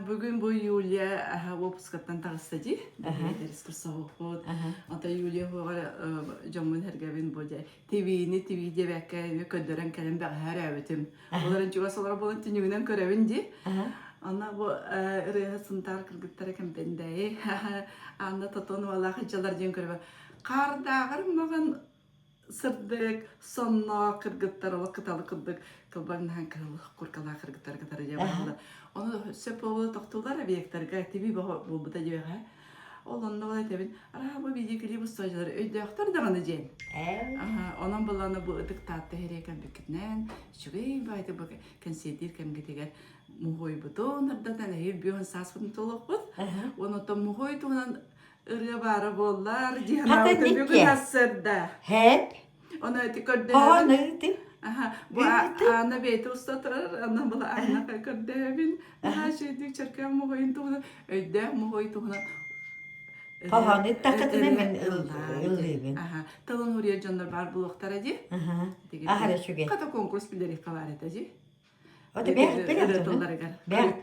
Bugün bu Yulia выпускаттан тагыстади. Дәрес курсовод. Ата Юлия хогар жомун хергебин боде. TV дебекке көдөрөн келен бак харабытым. Оларын чугасалар болон тинүгүнөн көрөбүн ди. Ана бу рehasıntar кыргыттар экен бенде. Анда тотону ала хыжалар ден көрөбө. Кардагыр маган сырдык сонно кыргыттар вакыталы кылдык кылбагнан куркала кыргыттар катары жабалды. Onu sepolu toxtular obyektlarga TV bulbuda jega. Олонно бола тебин. Bu видео bu stajlar öydöktөр даганы жен. Онон боланы бу диктатты херекен бекитнен. Чугей байды бу консидер кемге тегер мухой бутон дардан хер бион саспын толокпут. Оны то мухой тунан ырга бары боллар жана бүгүн ассырда. Hep. Onu ötükörдө. Bu ana beti ustatır, ana bula ana kakırdevin. Şeydik çarkaya muhoyun tuğuna, öydeh muhoy tuğuna. Pahanı takatına men ıllıbın. Talın huriye canlar var buluktar acı. Ahara şu gel. Kata konkurs bileri kavaret acı. O da beyaz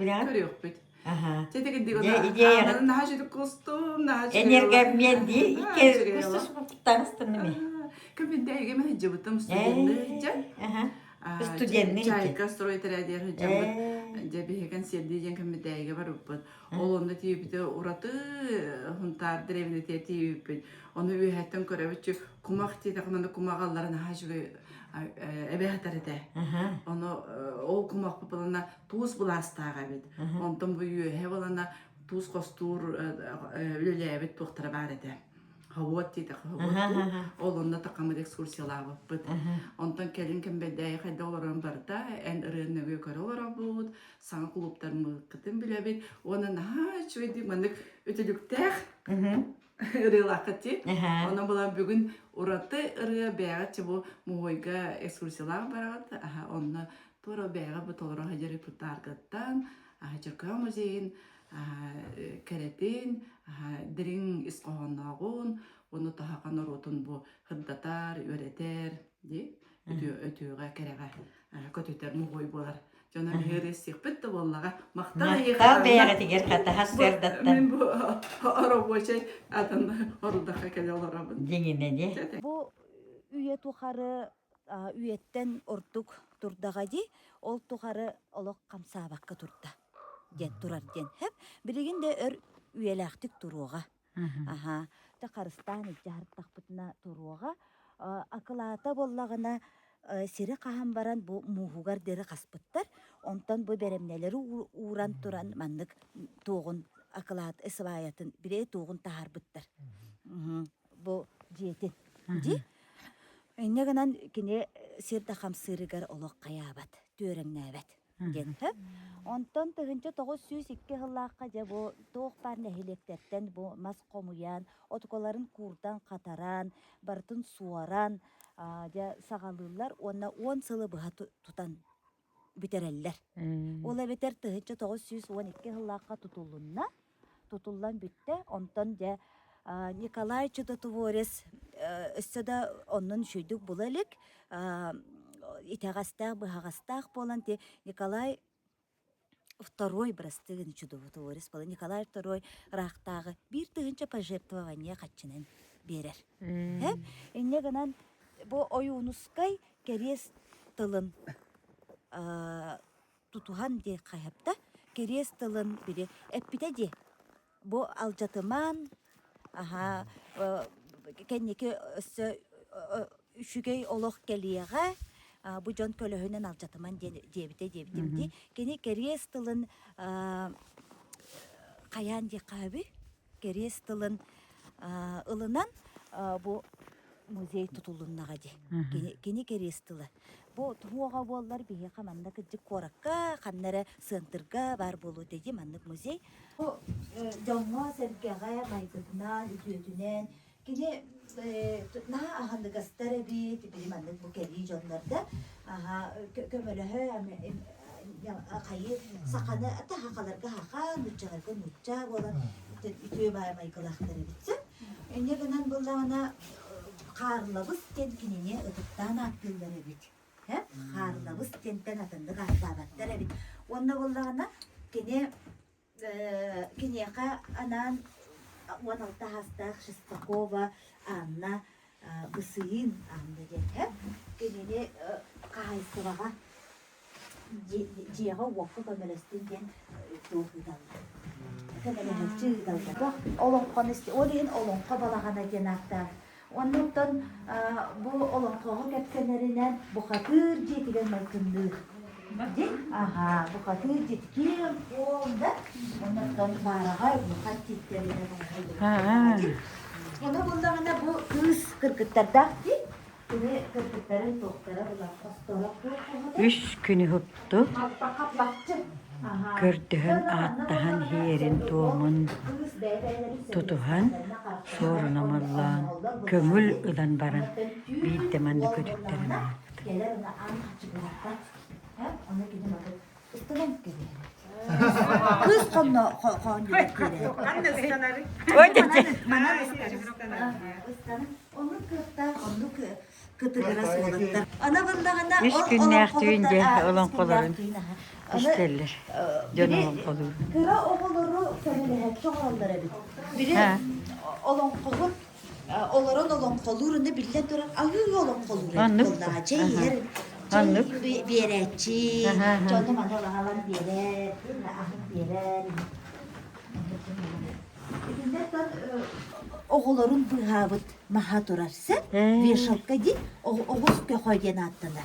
bilen. Görüyor büt. Çetekin diyor da. Naha şeydik kostum, naha şeydik. Energem mendi, iki kustus bu tanıstın mı? Кабинетте мен жабытым студентный жа. Студентный. Чайка строит радио жабыт. Жабыган селдиген кабинетте бар уппут. Ол онда типте ураты хунтар древнете типпит. Оны үйөттөн көрөбүчү кумак тетакманда кумагалларын хажыгы эбехатарыда. Оны ол кумак папалана туз буластага бит. Онтон бу үйө болана туз костур үлелебит токтора бар эде. Хавот тита хавот. Олонда такамы экскурсиялар бут. Онтон келин кембедей хайдаларым барда, эн рынныгы көрөлөр бут. Сан клубтар мыкытын билебит. Онун чөйди мандык өтөлүктер. Релакати. Она была бүгүн ураты ыры бягат бу мойга экскурсиялар барат. Онна тура бяга бутолор хажары путаргаттан, хажарка музейин керетин, дирин исқоғаннағын, оны тахақан оротын бұ хыддатар, өретер, өтіуға кереға көтетер мұғой болар. Жона бігерес сеқпетті боллаға мақтал бәйіға тегер қата хасырдаттан. Мен бұ ора бойшай атын орылдаққа келе оларабын. Деңіне де. Бұ үйе тұқары үйеттен ортық тұрдаға де, ол тұқары олық қамсабаққа тұрда. Ден турар ден хеп билеген де өр үйелактик туруга та Карыстан жартак бутна туруга акылата боллагына сире кахан баран бу мухугар дери каспыттар онтан бу беремнелери уран туран мандык тугун акылат эсваятын бире тугун таарбыттар бу жетин ди эннегенен кине сирда хамсырыгар олок каябат төрөңнәбет ген хеп онтон тыгынча 902 хыллакка же бу тоок бар нехилектерден бу мас комуян отуколарын курдан катаран бартын суаран же сагалылар онна 10 сылы быха тутан битереллер ола бетер тыгынча 912 хыллакка тутуллан битте онтон же Николай Чудотворец өссөдө оннун шүйдүк булалык итагастах быхагастах болан те Николай II брастыгын Чудотворец болан Николай II рахтагы бир тыгынча пожертвование каччынын берер. Энне гынан бу оюнускай керес тылын тутухан де кайапта керес тылын бири эппите де бу алжатыман кеннеке өссө үшүгей олох келиега бу жон көлөһүнөн алжатыман дебите кени керес тылын каян де каби керес тылын ылынан бу музей тутулуннага де кени керес тылы бу туога боллар бие каманда кыжык коракка каннара сынтырга бар болу деди мандык музей бу жонго сергега майгытына үтүнен кини на ахандыгастары бит билимандык бу кери жонларда көмөлөһө кайы саканы ата хакаларга хака нуччагарга нучча болан үтү майгылактары битсе энегенен буллагана карлабыз тен кинине ытыктан аттылдары бит карлабыз тентен атынды карлабаттары бит онна буллагана кини кинеха анан уаналта хастах Шестакова Анна Бысыин Анна дете кинене кайсывага жига уақы көмелестен ген тоғыдан. Көмелестен далда. Олонқон исте, олен олонқа балағана ген ақтар. Оннуктан бұл олонқоғы кәткенерінен бұқатыр жетіген мәлкінді. Аха, бұқатыр жетіген олда. Оннуктан бараға бұқат жеттеріне бағайды. Оны бұлдағына бұл күз кіркіттардақ Үш күні хөпту. Көрдіхін аттахан херін туомын. Тутухан сорунамаллан. Көңіл ұдан баран. Бейттеманды көтіктерін Kız konu dedi. Anne ıslanarı. Mana onu kırta, onu kıtıgıra soğukta. Ana bundağına Üç günler düğünce olan kolların isterler. Canım olur. Kıra oğulları söyledi, çok onlara biri olan kolur, olan kolurunu bile duran, ayı olan koluru. Anlık. Anlık. Biyeretçi, canım analar biyeret, ahım biyeret. Oğulların bıhavıt maha durarsa, bir şalka değil, oğuz köhoyden attılar.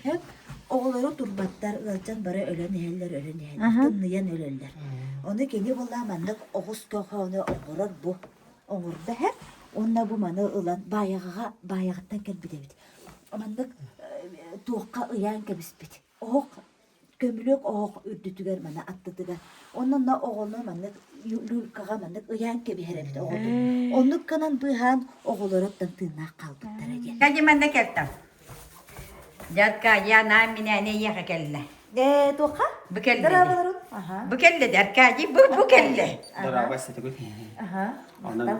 Hep oğulları durbatlar, ılcan bara ölen eheller, tınlayan ölenler. Onu gene vallahi mandık oğuz köhoyunu oğurur bu. Oğurda hep, onunla bu manı ılan bayağıttan kelbidevdi. Mandık tuğka ıyan kebisbidi. Oğuk, kömülük oğuk ürdütüger mana attıtıgar. Onunla oğulunu mandık lülkağa mandık ıyan kebi herebdi oğuldu. Onluk kanan bıhan oğullarıptan tığına kaldıkları gel. Kaçı ben de keldim. Jarka yana mine ne yaka kelle. Tuğka? Bu kelle. Darabaların? Bu kelle derkacı bu kelle. Daraba setegu. Onun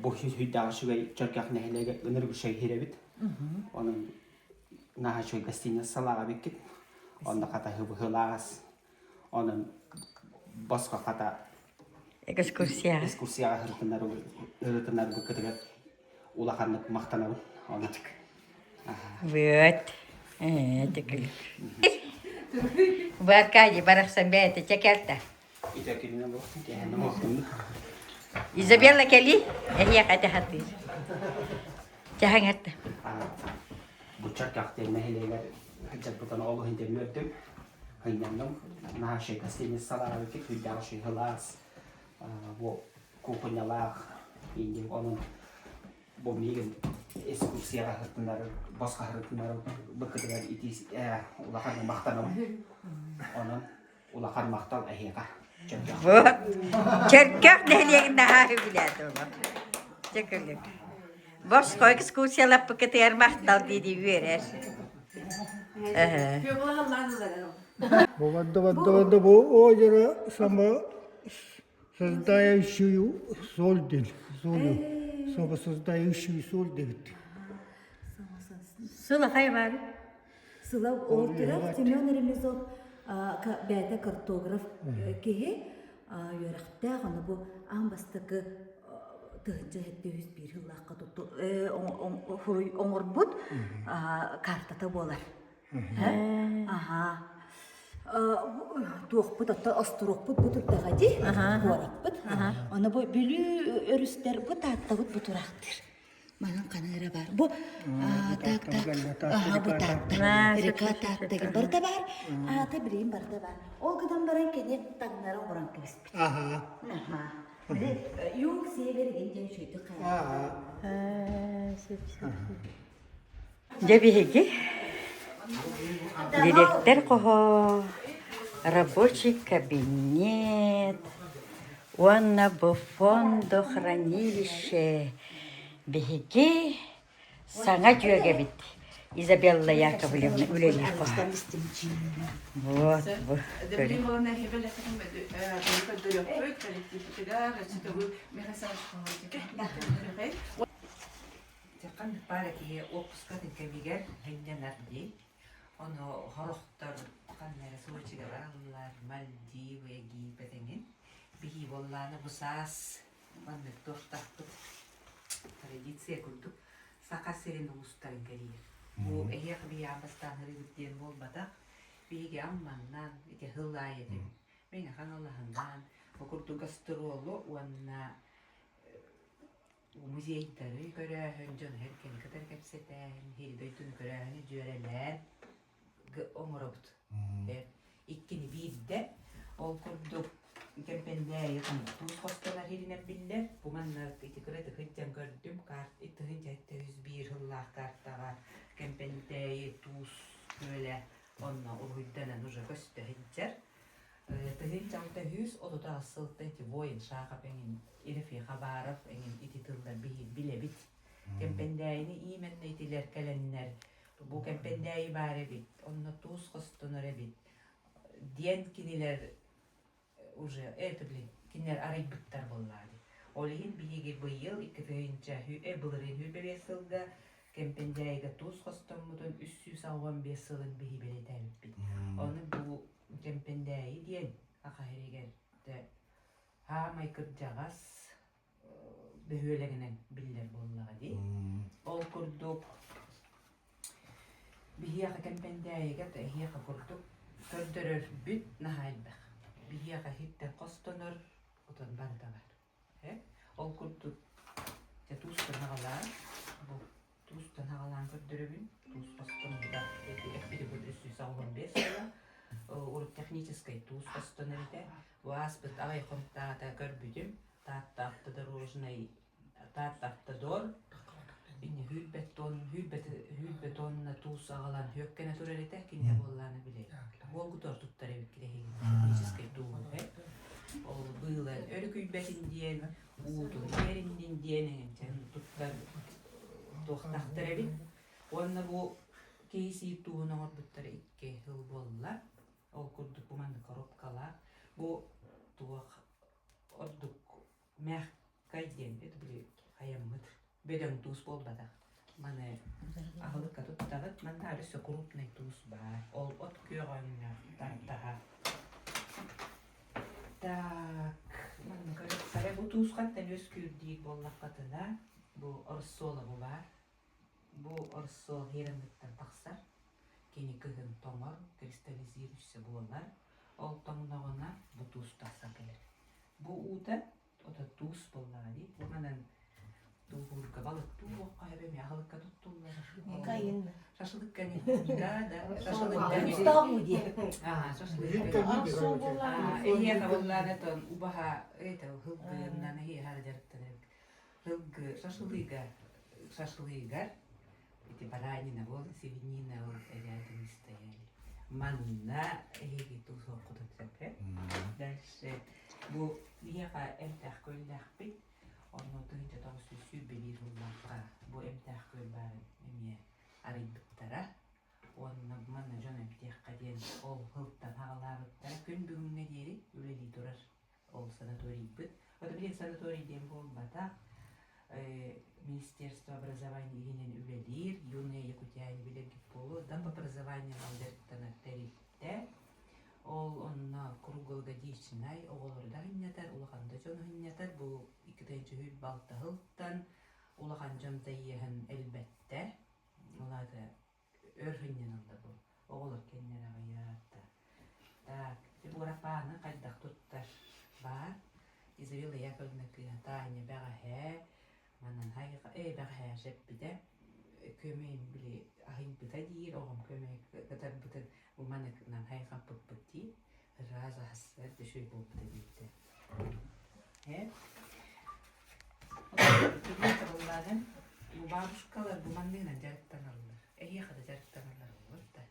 bu hüddağı şugay çarkak nehlege ınır bu şey hirebit. Onun naha şuy gastinya salaga bikit. Onda kata hıbı hılas. Onun başka kata ekskursiya hırtınlar bu kıtıgat ulakanlık mahtanavın. Ona çık. Evet. Teşekkür. Bu arkadaşı baraksan beyte çekerdi. İtekiline bu. Cehennem olsun. Isabella Kelly, iya kata hati. Jangan hati. Bu çarkak nehlege hıcaklıtan oğlu hindi mürdüm. Hıynanım. Naha şuy gastinya salaga bikit. Hüddağı şuy hılas. Bu kukunyalar. İndim onun bu migin ekskursiya hırtınlar, başka hırtınlar bakıdılar itis ulakan mahtanam. Onun ulakan mahtal eheka. Bu çerkek nehliğin daha biladı bu. Teşekkür. Başka ekskursiyalar paketiyer mahtal dedi verir. Kömür Allah'ın Вадда бо озеро само создающую соль, само создающую соль дегит. Sıla hayvan. Sılav oğulturak, Semyon Remezov bәді картограф кеге yörəqdə onu bu ambastıqı tığınca hette 101 yıllaqqa tuttu. Oңur bud kartata bolar. Aha. Tuğput hatta asturukput bu turdağa di. Korakput. Onu bu bülü örüster bu tattağıt bu turaktır. Manın kanıra var. Bu tak. Aha bu tak. Rika tak. Barda var. Ata bileyim barda var. O kadar baran kedi tanlara oran kebis. Aha. Yung sever gençen şuydu kaya. Дебиги. Директор кого рабочий кабинет. Он на фондохранилище. Беги. Саңа жүйеге бит. Изабелла Яковлевна үлелер кого. Вот. Depuis on a révélé la code de leur feu, collectif, mais récemment, Текан параки опуска текемигер хеннерди. Оно хорохтор каннера суучига бараллар Мальдив, Египет энген. болланы бусаас маннык тортаппыт традиция курдук сакасерин устарын калиер. Бу эхиак биямастан хырыгыттен болбата биги амманнан ите хыллайет. Мен ханаллахандан курдук гастролу уанна музейдары көрәһен жон һәркен кытар кепсетен хилдөйтүн көрәһен жөрәләр оңоробут. Иккини бирде ол курдук кемпендәй якын туз хосталар хиринен биллер. Бу манна итикрет хыттан көрдүм карт итһин жайтта 101 хыллах картага кемпендәй туз көлә онна урыйдан уже көстө хиттер. Тыгын чамта хүс одота асылты ти воин шаха пеңин ирфи хабаров пеңин ититылдар билебит. Кемпендәйни именне итилер каленнер. Бу кемпендәй бары бит. Онна туз хостонор бит. Диен кинилер уже это блин кинер арайбыттар боллады. Олин биеге быйыл 2000 былырын хүбересилга кемпендәйге туз хостоммутун 315 сылын биһи белетәбит бит. Оны бу кемпендәй диен ахайрегерде хамай кыржагас бөһөлегенен биллер боллага ди. Ол курдук бихиака кемпендәйге эхиака курдук көрдөрөр бүт нахайбах. Бихиака хиттен костонор отон барда бар. Ол курдук те тустан хагалар бу тустан хагалан көрдөрөбүн туз костонда эпиде бу 315 сыла урук технической туз костонорите васпыт алай контата көрбүдүм тааттапты дорожный тааттаптадор инне хүлбетонна туз агалан хөккене турерите кине болланы биле волгу тортуттары биккире технической туз ол было өркүлбетин диен уутун жериндин диенен туттар тохтактар бит онна бу кейси туунор буттар икке хыл болла ол курдук буманды коробкалар бу туак ордук мягкай ден это били хаяммыт беден туз болбада мане ахылыкка туттагыт манда арысы крупный туз бар ол от күйөгөнүнө тартага так мана көрөп бу туз каттан өскүрдик боллаккатына бу орсола бу бар бу орсол херендиктен таксар кени кыгын томор кристаллизируйся булалар ол томногона бу туз такса келер бу ута ота туз боллари бу менен туурга балык туок кайбем ягылыкка туттулар Кайын. шашлык кени да шашлык кени шашлык эйя болланы тон убаха это хылгынан хи харжарттан хылгы шашлыгар эти баранина вот свинина вот рядом стояли манна эги тусо кудатсапе дальше бу яга эмтах көллахпи онно тыгынча тоосу сүббелир уллакка бу эмтах көл бар эме арыйбыттара онно манна жон эмтехка ден ол хылттан хагалабыттара күн бүгүнгө дери үлели турар ол санаторийбыт ода билен санаторий ден болбата Министерство образования гинен үлелир, юные якутяне билеги полу, дам образование алдертана теритте, ол онна круглогодичный, оголорда гиннетер, улаханда жон гиннетер, бу 2-нче хүл балта хылттан, улахан жон тайехен элбетте, улады өр гиннен алда бу, оголор кеннер агайатта. Так, бу рапаны кайдак туттар бар, Изавилла Яковлевна Таня бәғәһә, манан хайга бәғәһә шәппиде, көмейін біле ахин бұта дейір, оғым көмей катар бұтын уманы нан хайга пыппыти, раза хасыр düşөй бол бұта дейді. Түгілі тұрылладым, bu бабушкалар bu мандығынан жарықтан алылар. Қада жарықтан алылар olur da.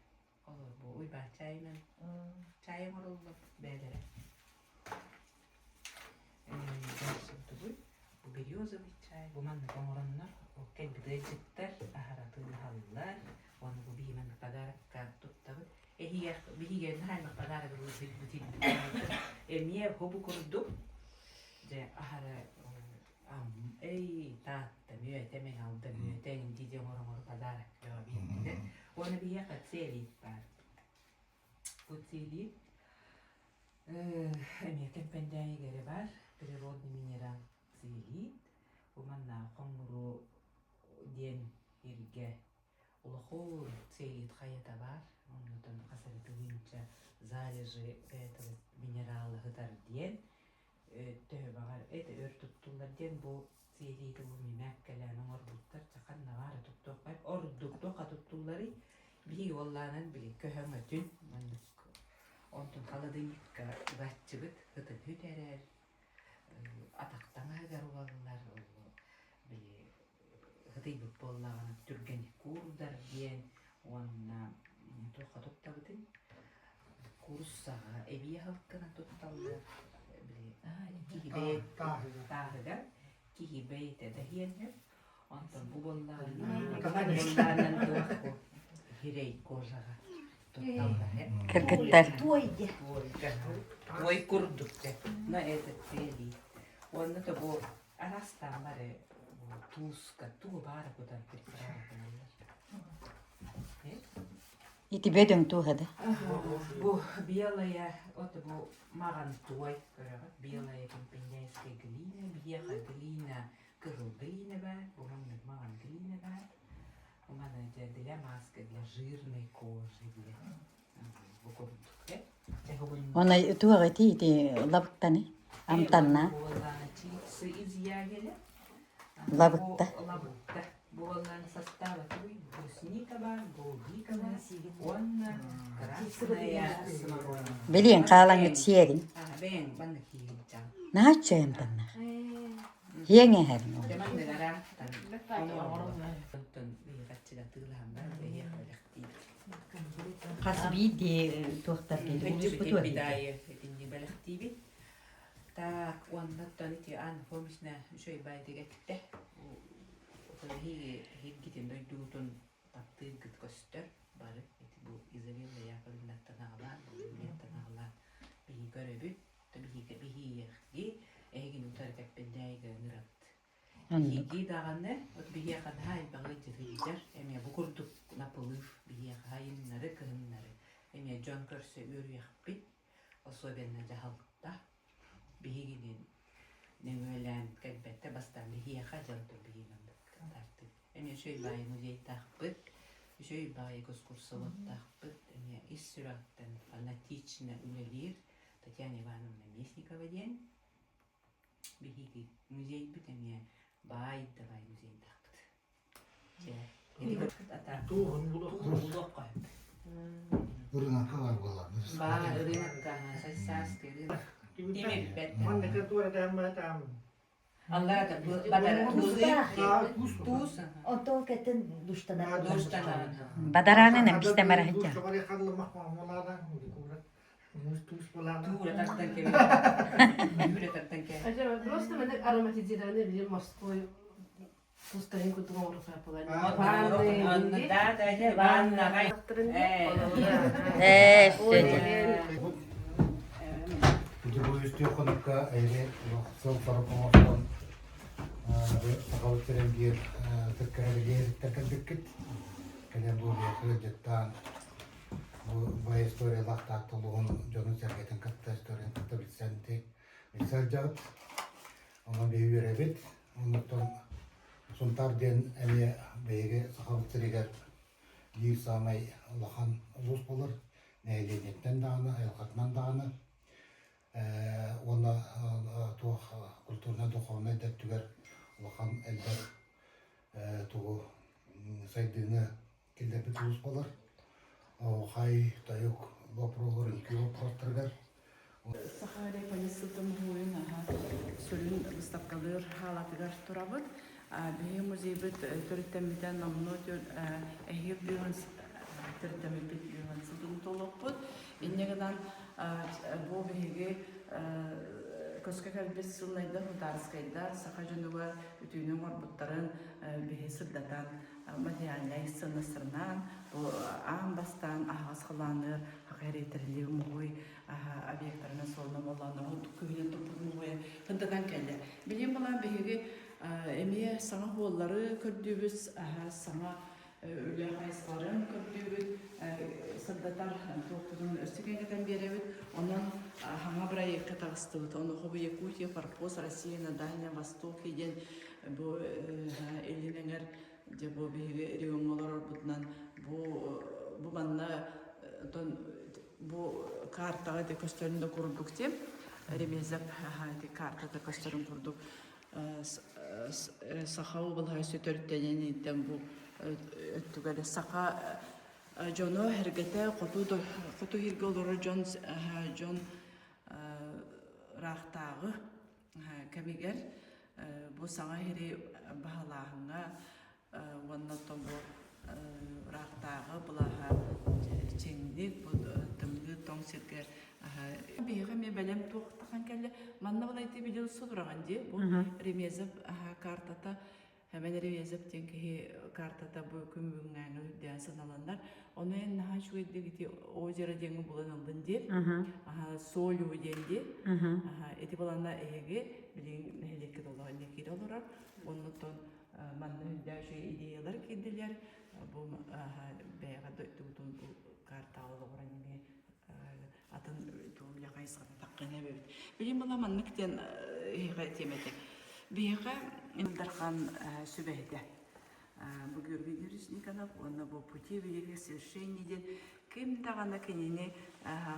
Olur bu uyba çayмен, çayım orulur бәлері. Bu березовый чай, bu manlı komoranlar, o kelbideycikler, aharatını hallar, onu bu bihimen padarakka tuttağı. Bihigen halma padarak butik. Miye hobu kurduk, de ahara taatta myötemen alda myöten didi omor padarak jo bihigen. Onu bihiye katselit var. Bu selit Miye kempendäi geri var. диен ирге улахур целит хаята бар. Ондан касарыты винча залежи этого минералы хытар диен. Төбагар это өртүттулар диен бу целити бу мимәккәләнең орбуттар чакан навара туттук ордукту катуттулары бии волланан били көһөңөтүн маннык. Онтон халадыйка баччыбыт хытын хүтәрәр. Атактан агар улалар били хытыйбыт боллаган түрген курдар диен онна тоқа туттабытын курсага эбия халкына тутталды били кихибе тахыда кихибе тедахиенне онтон бу боллаган туакку хирей кожага тутталды. Кыргыттар. Тойде. Твой курдукте на этот цели. Он это был арастан баре туска ту бара куда припарывали. Ити бөдөң туһада. Бу белая вот бу маган той белая компенейская глина, бьеха глина, кызыл глина бар, бу маган глина бар. У меня для маски для жирной кожи для бу курдукте. Она туһага ити лабыктаны. Амтанна. Лабыкта. Лабыкта. Булган состава туй, брусника бар, голубика бар, он красная смородина. Билин каалаңыт сиерин. Бен бан хилчан. Наачаем танна. Хиеңе хэрнө. Деман дегара тан. Тон бигатчида тыглам бар, бее халакти. Касби де туhtар Битуа бидае, этинди балахтиби. Так, он наттанити ан фомисна шой байдегетте. He gittin doidduutun taptiinkit köstör bari eti bu izavilla yakalinattanaala buliyattanaala bihi köröbyt ta bihi egin utarkappendäiga nirat bihi daganne ot bihi kan hay bagit rijar emya bukurduk napılıf bihi hayinnare kıhınnare emya John Körse ürüyakpit osobenna jahalta bihi ginin nemölen kalbette bastan bihi hajaltu bihi Эми шөй бай музей тахпыт, шөй бай экскурсовод тахпыт, эми иссураттан фанатично үлелир Татьяна Ивановна Местникова ден. Бихиги музей бит эми бай давай музей тахпыт. Туулокка. Рынокка бар болар. Ба рынокка, сассаски рынок. Демек бет. Манныкы туадан матам. Аллара да бадар туз. Ото кетен душтана. Душтана. Бадаранын бисте марахча. Шабары ханлы махмалардан курат. Мустус болар. Тура тартан ке. Юре тартан ке. Просто мы так ароматизированы в морской пустыню, которую мы пропали. Ванна. Bu üstü konukka eyle sol tarafımızdan sakalıkların bir tıkkarıgır takıldıkıt. Kalem bu yakıcıktan bu istoriya laqtaktılığın Jonun Sergetin katta istoriyanın katta bilsenti bilsarcağıt. Onun bir yürebit. Ondan suntar den emiye beyge sakalıklarıgar bir samay Allah'ın ulus bulur. Neyleyetten dağını, ayılgatman dağını. Ona тух культурна духовная дәттүгәр улахан әлбәр тугу сайдыны килдәпе туус болар. Хай таюк вопрогор iki вопростыргар. Сахаре полисытым буйын сөлүн выставкалыр халатыгар турабыт. Бие музейбит төрөттемитен намно эхир бүйөн төрөттемит бүйөн сыдын толокпут. Иннегенан бу биге көскө калбес сылнайда хутарскайда сахажынуга үтүнүн орбуттарын биhe сырдатан материалай сынысырнан бу амбастан ахас кыланыр хакыретерли муй объекттарына солна молланы көйнө тупугуя хындаган келе билим балан биге эмие саңа боллары көрдүбүз саңа Ölü hayısların köprübüt, sırdatar topluluğun östükengeten berebüt, onun hana buraya katağıstıbıt, onu hobi Yakutiya, Farpos, Россия, Дальний Восток, eden bu elineler же бу биһиги регионлар бутнан бу манна бу картага де көстөрүндө курдук тем ремезеп де картада көстөрүн курдук сахау булай сөтөртөнен иттен бу өттүгөлө сака жоно хергете коту хирге олору жон рахтагы кемигер бу саңа хири бахалаһыңа оннотон бу рахтагы булаха чеңдик бу тымгы тоң сирге биһиге ме белем туохтахан келе манна булайты билил судураган ди бу ремезеп картата hemen ремезеп тенки картата бу күмүңгәңү диян саналандар оны наха чуйды гити озеро деңи булан алдын ди солю денди эти баланда эге билин хелекке долган неки доллар оннотон манна хүлдәшө идеялар кидилер бу бәяга дойтугун бу карта алгыраны атын ту якайсына таккана бебит билин бала манныктен темете биһиге Илдархан Сүбәйдә. Бу Георгий Никонов, он бу пути великих совершений ден ким тагана кенене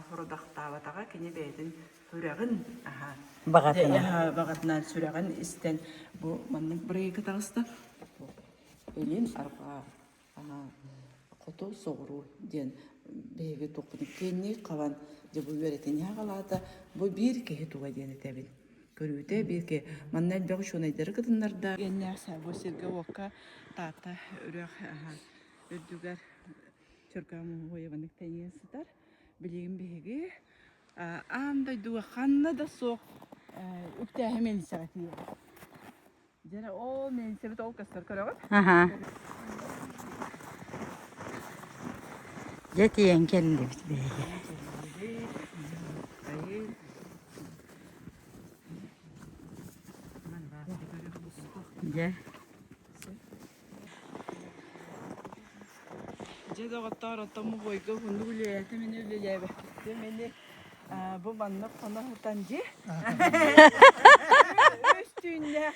хородактабатага кене бәйдин хүрәгин багатынан сүрәгин истен бу манның бирге тагыста элин арка кото согру ден бәйге токны кенне каван же бу веретен ягалата бу бир кеһе туга ден тебин көрүтө бирке маннал бак шонайдыр кытыннарда геннерсе бу сирге окка тата үрөк үрдүгөр чөркамы ойбанык тайынсытар билигин беги андай дуа ханна да сок үктө hemen сагати жана о мен себет олкастар көрөгөт Жетиен келди бит беги. Же. Жеда гаттар тамы бойга хундуле темен үлелебе. Темени бу манны конохтан же. Өстүнне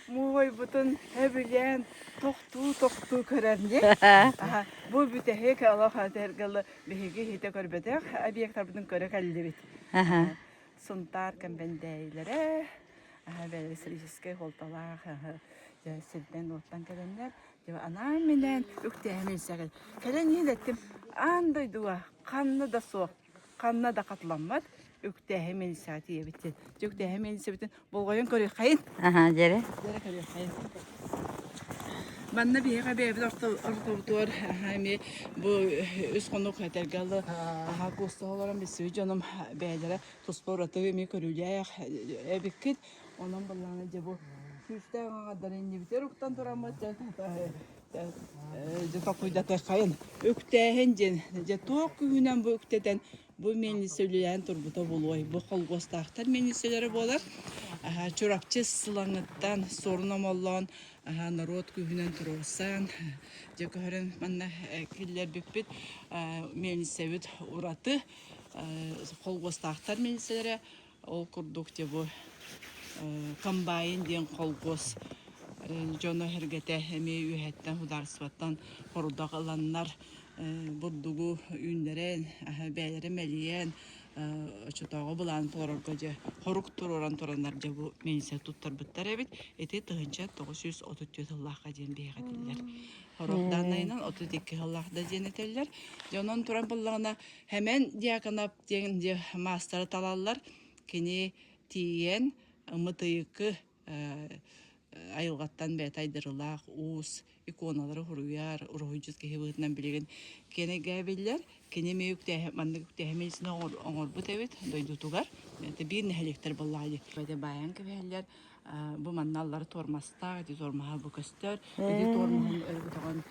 мой бутун эбилен токту көрәрне. Бу бүтәһе калаха тергәле беге хите көрбәдә объектлар бутун көрә калды бит. Сунтар кембендәйләре böyle исторический холталар силден оттан келенler ана менен үктемен сагыл келен елеттим андай дуа канны да соқ канна да катланмат үктемен сати битти үктемен себитин болгоен көрө кайын Жере. көрө кайын манна биһиге бэбит ортор хами бу үс конук этергалы кусталарым бисү жаным бээлере туспораты ми көрүләк эбиккит онон балланы же бу күстәгә гадарын нибитер уктан турамат же тапуйда кайын үктәһен же ток күнән бу үктәдән бу мени сөйләгән турбута булой бу колгостактар мени сөйләре булар чурапчы сылаңыттан сорнамаллан народ күнән турсан же көрән манна киллер биппит мени сөйт ураты колгостактар мени сөйләре ол курдук те бу комбайн ден колгос жоно хергете эми үһәттән хударсыбаттан хорудагыланнар бурдугу үннерен бәйләре мәлиен чутагы булан порорга же хорук туроран тураннар же бу менсе туттар биттер эбит эти тыгынча 934 Аллахка ден бейгәтилләр хорукдан айнан 32 Аллахда ден этелләр жонон туран буллагына hemen диаконап ден же мастер талаллар кини тиен мытыйкы айылгаттан бәт айдырылак уус иконалары хуруяр урухуйжус кехебытынан билеген кене гәбилләр кене меюкте мандыкте хемесне оңор бутебит дойдутугар это бир нәһелектер буллады бәдә баян кебеләр бу манналлар тормаста ди тормаха бу көстөр ди тормаһын өлгөтөгөн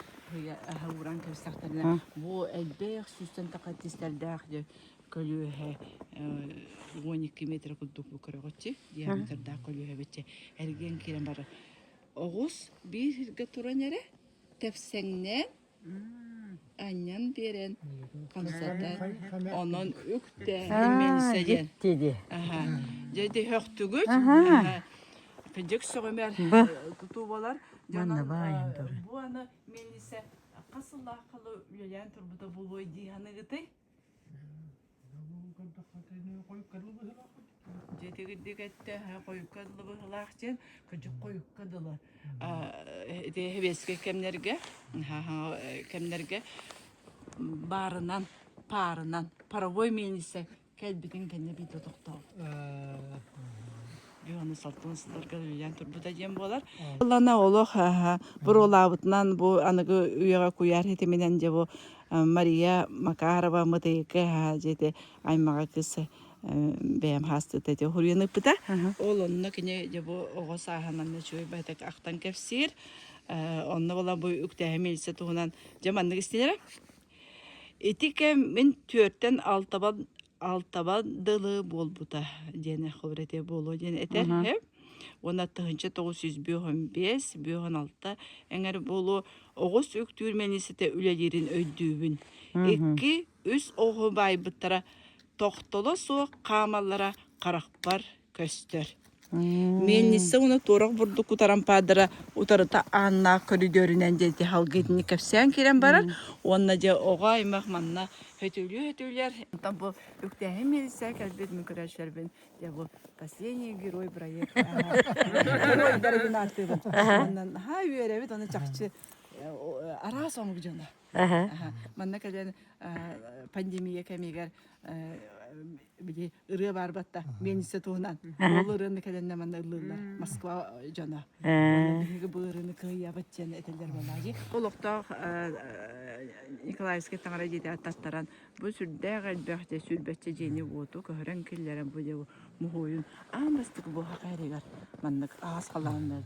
хавуран кебсактарына бу элбех сүстен такатистелдәх ди көлүһе 12 метр кулдук бу көрөгөтчи диаметрда көлүһе битче эрген кирен бар огус бирге туран эре тепсеңнен аннан берен кансата онон үктө менсеген Dedi. жеди хөктүгүт кыжык сөгөмөр тутубалар Manna baayın doğru. Bu anı melise kasılla kalı üyeleyen turbuda buluy diyanı gıtı. Жетегидик этте коюп кадылы быхылаахчен көжүк коюп кадылы. Хебеске кемнерге барынан парынан паровой менисе келбитин кенне бит токтоо. Юаны салтынсыздарга үйен турбута жем болар. Лана олох буролабытынан бу аныгы үйөгө куяр хетименен же бу Мария Макарова мытыйкы жете аймага кысы бәм хасты тете хурьяны пыта. Ол онна кине же бу ого саханан чөй байтак актан кепсир. Онна бола бу үктәһе милсе тугунан жаманнык истелер. Этике мен 4-тен 6 дылы болбута дене хобрете боло дене этер. Она тыгынча 915 16 эңер болу огос үктүр менисете үлелерин өйдүүбүн. 2-3 ого байбыттара тоқтоло суық қамалара қарақпар көстер. Меннесі оны торық бұрды құтаран падыра ұтарыта анна көрідерінен деті халгетіні көпсен керен барар. Онна же оға аймақ манна хөтілер. Бұл үктәхі менесі кәлбет мүкірәшілер бен бұл последний герой проект. Геройдарын артығын. Оннан үйеревет, оны жақчы ара соңғы жона. Манна кәлен пандемия кәмегер били ыры бар батта менисе туунан ол ырыны кәленне манна ылылар Москва жана биги бу ырыны кыя батчан этелер балаги олокта Николаевский таңара жете аттаран бу сүрдә галбәхтә сүрбәтче жени оту көрән килләрен бу де мухойын амастык бу хакайрыгар маннык ас каланны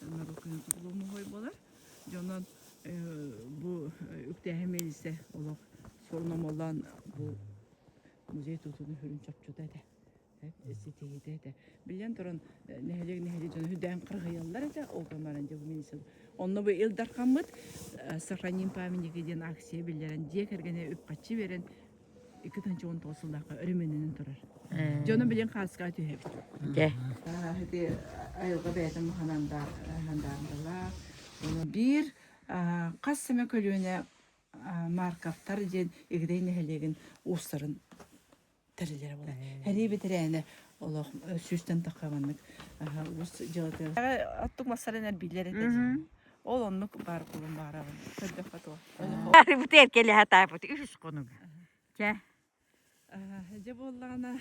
мухой болар жонон bu üktehemeyse olak sorunum olan bu muzey tutunu hürün çapçı da hep estetiği de bilen duran neheli canı hüden 40 yıllar da o kamarınca bu minisi onu bu Ildar Hamid сохраним памятники ден акция билерен декергене үп качы берен 2019 жылдагы өрүмөнүн турар. Жону билен каска түһөп. Де. Хәде айылга бәйтем хананда хандандала. Bir Qasıma kölüne markaftar den egdeyne helegen ussарын тирилер була. Хәри битерәне Аллах сүстән тақаманнык. Ус җылы. Аттык масалалар билер иде. Ол оннук бар кулын бара. Төдә фото. Bu terkeli hata yaptı. Üç konu. Ke. Же боллана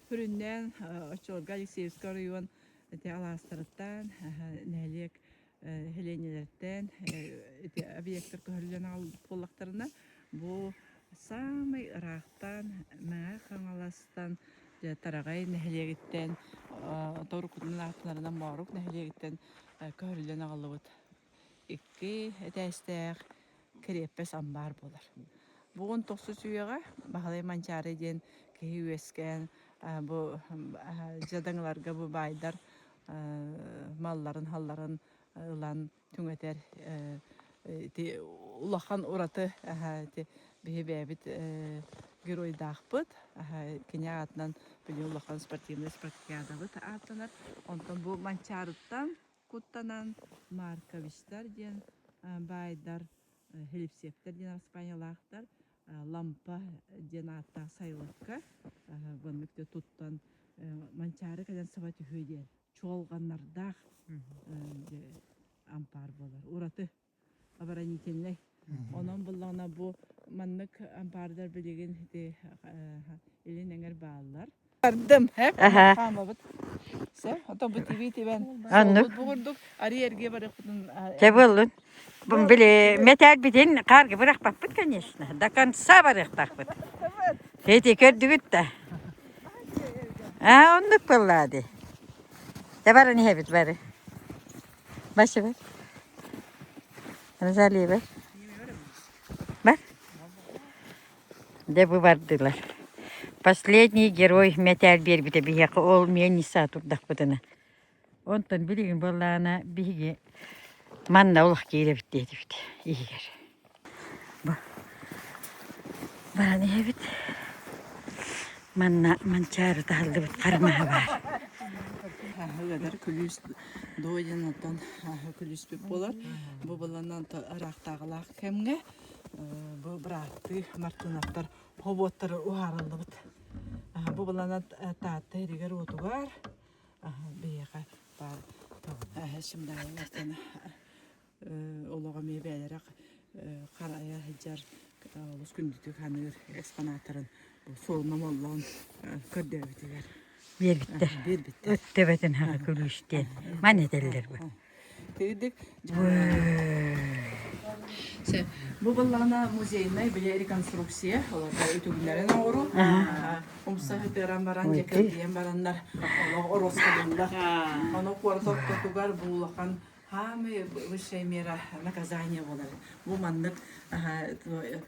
хүрүннән Очолга Алексеевский район Аластырыттан нәлек Helenilерден объекттер көрүлгөн алып бу самый рахтан маа каңаластан тарагай нехелегиттен торукунун артынан барып нехелегиттен көрүлгөн алып 2 этестер крепес амбар болар. Бугун 9 үйөгө Бахалай Манчары ден күйөскен бу жадаңларга бу байдар малларын халларын Ulan tüngəter ulakan uratı bebebit герой dağpıt kine atnan biliyor ulakan sportivne spratiyadalı atlanır ondan bu mançarıttan kuttanan markavistar diyen baydar helipsepter diyen İspanyolaklar lampa diyen atta sayılıkka bunlukta tuttan mançarı kadar sabat hüyder çoğalganlarda ampar bolar. Uratı abaranitenle. Onun bullana bu manlık amparlar bilegen de elin enger bağlar. Vardım hep. Tamamıt. Se, hatta bu TV ben. Anlık. Buğurduk. Arı erge bırakın. Çebolun. Bu bile metal biten kargı bırakmak bit конечно. Dakan sabarık takbıt. Evet. Hedi kördüğüt de. Onluk vallahi. Dabara ne hebit bari. Başı ver. Razaliye ver. Ver. De bu vardılar. Последний герой метал бербите бияқы ол мен ниса турдақ бұдына. Онтан білеген боллағына биге манна олық кейді бітті еді бітті. Егер. Бара не біт? Манна манчары талды біт қармаға бар. Kadar külüs doğuyan odan külüs bir bolar. Bu bolandan araktağılar kemge. Bu bıraktı martınaklar hobotlar uharıldı bit. Bu bolandan tahtı hediger otugar. Beyga bar. Şimdi ayetine olağa meyvelere karaya hicar olus gündütük hanır eksponatların sorunum olan kördevitiler. Bir bitti. Bir bitti. Öttebetin hakkı gülüşten. Man ederler bu. Dedik. Bu balana muzeyine bile rekonstruksiya olada ötügünlerin oğru. Umsa hüteran baran ceket diyen baranlar. Allah oros kadınlar. Onu kuartok tutugar buğulakan. Hamı bu şey mera nakazanya olar. Bu manlık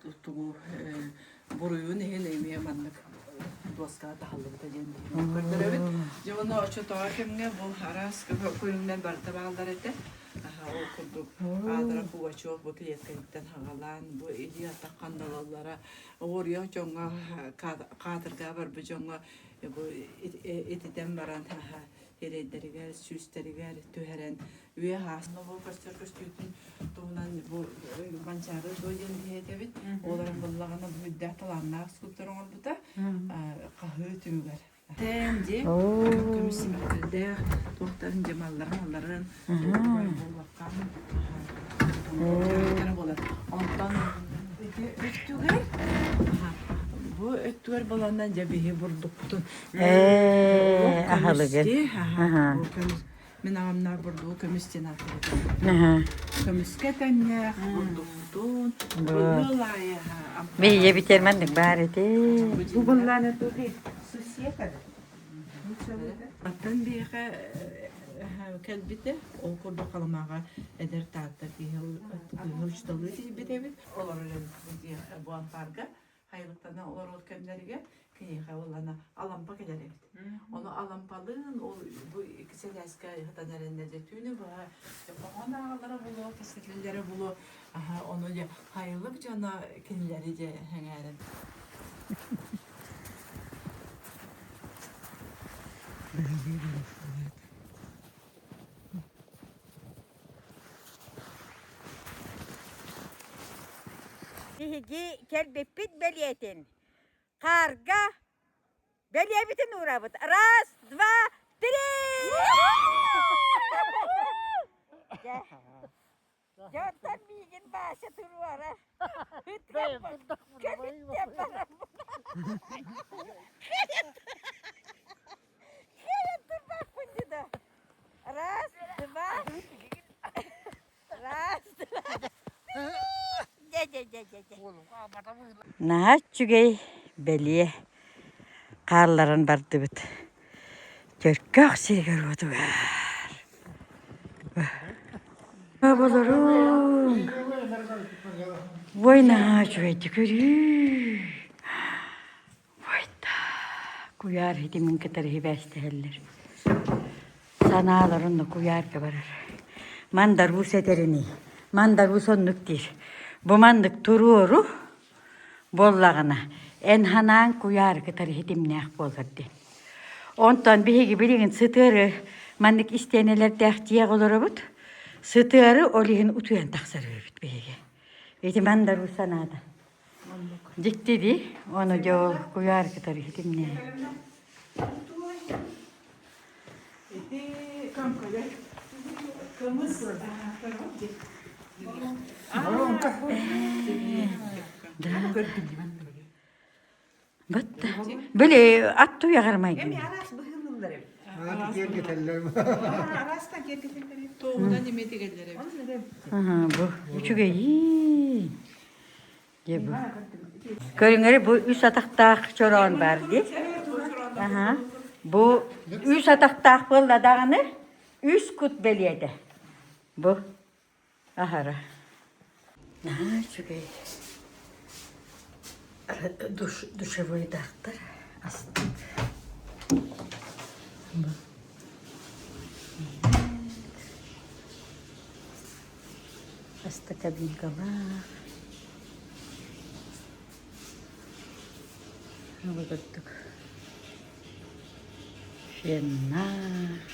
tutugu buruyun ehine manlık. Doska tahallık da jendi. Kördürübüt. Jonu açı toğakemge bu haras kuyumdan barta bağlar ete. O kurduk. Adara kuva çok bu kliyetkayıktan hagalan. Bu idiyata kandalallara. Oraya jonga kadırga var bu jonga. Bu etiden baran herederiger, süsteriger, tüheren. Üye hasna bu köstürküstüydün. Tuğunan bu mançarı doyun diye devit. Oların ballağına bu müddet alanlar skulptörün oldu da. Kahı tümüger. Tendi, kömüsü mekilde, doktorun cemalların, bullakkan. Ondan öttüger. Bu öttüger balandan cebihi vurduktu. Ahalıgı. Men ağamlar burada kömüsten atıldı. Kömüske tenne vurduktu. Bullaya. Beyye bitermendik bari de. Bu bunlarla tuğdu. Susiye kadar. Atan bir kelbite o kurdu kalamağa eder tahtır diye uçtalı diye bir evit. Olur diye bu amparga. Hayırlıktan olur o kemlerige. Ki hayvanlarına alampa gelir evit. Onu alampalığın o bu ikisi eski hatanerin nezetüğünü bu. Ona ağlara bulu, kesinlikleri bulu. Onu ya hayırlık cana kendileri de hengerin. Dihigi kelbepit beliyetin. Karga beliyebitin uğrabıt. Ras, dva, tri. Jordan bilgin başı turu var ha. Kelbit yaparım. Kaya turbak bundi da. Ras, dva. Ras, dva. Naha çügey beliye karların bardı bit. Görkök silger odu var. Babalarım. Vay naha çügey tükürü. Vay da. Kuyar hidimin kadar hibesteheller. Sanalarında kuyar kabarır. Mandar bu seterini. Mandar bu sonluktir. Bu mandık turuoru bollağına. En hanan kuyar kadar hidimnek bolgardı. Ondan bihigi bilgin sıtırı mandık isteneler dehtiye olurabut. Sıtırı olihin utuyan taksarı bit bihigi. Eti mandar bu sanada. Dikti di onu jo kuyar kadar hidimnek. Eti kampaya kımız Batta. Böyle attı yakarmay gibi. Aras bu hınıllar ev. Hadi gel getirler. Aras'tan gel getirler ev. Toğudan nimeti gelir ev. Aha bu. Üçü iyi. Ye bu. Görünür bu üç atakta çoran verdi. Aha. Bu üç atakta bolla dağını üç kut beliyede. Bu. Ahara. Aha çok iyi. Duşevoyu dağıttır. Astık. Bu. Astık kabinkalar. Baktık. Şenler.